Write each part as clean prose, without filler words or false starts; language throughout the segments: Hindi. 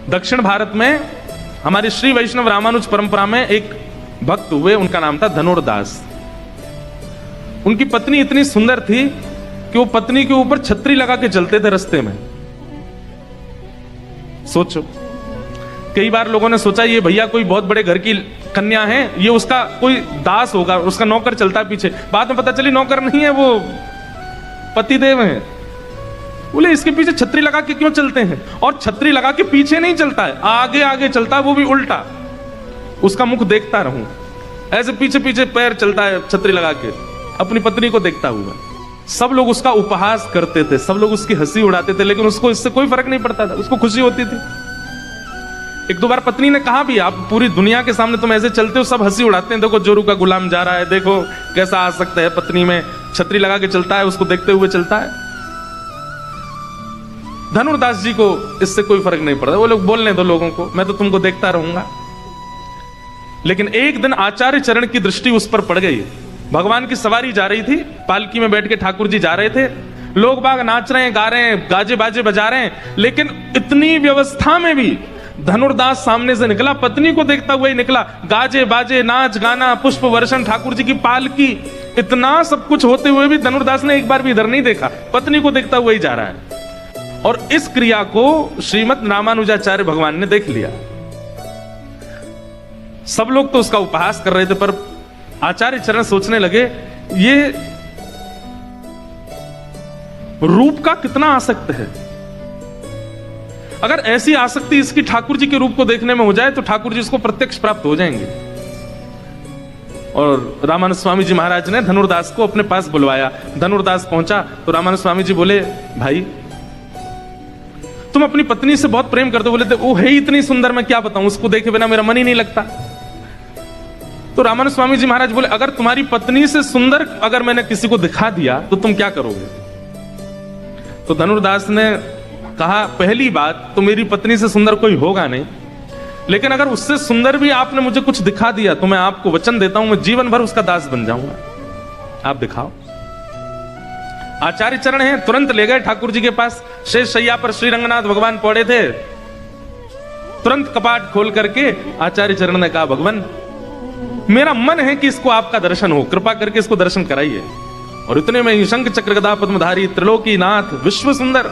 दक्षिण भारत में हमारी श्री वैष्णव रामानुज परंपरा में एक भक्त हुए, उनका नाम था धनुर्दास। उनकी पत्नी इतनी सुंदर थी कि वो पत्नी के ऊपर छतरी लगा के चलते थे रास्ते में। सोचो, कई बार लोगों ने सोचा ये भैया कोई बहुत बड़े घर की कन्या है, ये उसका कोई दास होगा, उसका नौकर चलता है पीछे। बाद में पता चली नौकर नहीं है, वो पतिदेव है। बोले इसके पीछे छतरी लगा के क्यों चलते हैं? और छतरी लगा के पीछे नहीं चलता है, आगे आगे चलता है, वो भी उल्टा। उसका मुख देखता रहूं, ऐसे पीछे पीछे पैर चलता है छतरी लगा के, अपनी पत्नी को देखता हुआ। सब लोग उसका उपहास करते थे, सब लोग उसकी हंसी उड़ाते थे, लेकिन उसको इससे कोई फर्क नहीं पड़ता था, उसको खुशी होती थी। एक दो बार पत्नी ने कहा भी, आप पूरी दुनिया के सामने तुम ऐसे चलते हो, सब हंसी उड़ाते हैं, देखो जोरू का गुलाम जा रहा है, देखो कैसा आ सकता है, पत्नी में छतरी लगा के चलता है, उसको देखते हुए चलता है। धनुर्दास जी को इससे कोई फर्क नहीं पड़ता, वो लोग बोलने दो लोगों को, मैं तो तुमको देखता रहूंगा। लेकिन एक दिन आचार्य चरण की दृष्टि उस पर पड़ गई। भगवान की सवारी जा रही थी, पालकी में बैठ के ठाकुर जी जा रहे थे, लोग बाग नाच रहे हैं, गा रहे हैं, गाजे बाजे बजा रहे हैं, लेकिन इतनी व्यवस्था में भी धनुर्दास सामने से निकला, पत्नी को देखता हुआ ही निकला। गाजे बाजे, नाच गाना, पुष्प वर्षण, ठाकुर जी की पालकी, इतना सब कुछ होते हुए भी धनुर्दास ने एक बार भी इधर नहीं देखा, पत्नी को देखता हुआ ही जा रहा है। और इस क्रिया को श्रीमद् रामानुजाचार्य भगवान ने देख लिया। सब लोग तो उसका उपहास कर रहे थे, पर आचार्य चरण सोचने लगे ये रूप का कितना आसक्त है। अगर ऐसी आसक्ति इसकी ठाकुर जी के रूप को देखने में हो जाए तो ठाकुर जी इसको प्रत्यक्ष प्राप्त हो जाएंगे। और रामानंद स्वामी जी महाराज ने धनुर्दास को अपने पास बुलवाया। धनुर्दास पहुंचा तो रामानंद स्वामी जी बोले, भाई तुम अपनी पत्नी से बहुत प्रेम करते हो। बोले वो है इतनी सुंदर, मैं क्या बताऊं, उसको देखे बिना मेरा मन ही नहीं लगता। तो रामानंद स्वामी जी महाराज बोले, अगर तुम्हारी पत्नी से सुंदर अगर मैंने किसी को दिखा दिया तो तुम क्या करोगे? तो धनुर्दास ने कहा, पहली बात तो मेरी पत्नी से सुंदर कोई होगा नहीं, लेकिन अगर उससे सुंदर भी आपने मुझे कुछ दिखा दिया तो मैं आपको वचन देता हूं, मैं जीवन भर उसका दास बन जाऊंगा। आप दिखाओ। आचार्य चरण हैं, तुरंत ले गए ठाकुर जी के पास। शेष शैया पर श्री रंगनाथ भगवान पड़े थे। तुरंत कपाट खोल करके आचार्य चरण ने कहा, भगवान मेरा मन है कि इसको आपका दर्शन हो, कृपा करके इसको दर्शन कराइए। और इतने में शंख चक्र गदा पद्मधारी त्रिलोकी नाथ विश्व सुंदर,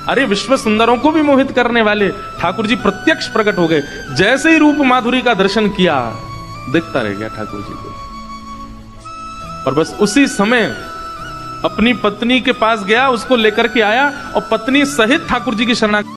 अरे विश्व सुंदरों को भी मोहित करने वाले ठाकुर जी प्रत्यक्ष प्रकट हो गए। जैसे ही रूप माधुरी का दर्शन किया, देखता रह गया ठाकुर जी को। और बस उसी समय अपनी पत्नी के पास गया, उसको लेकर के आया और पत्नी सहित ठाकुर जी की शरणागति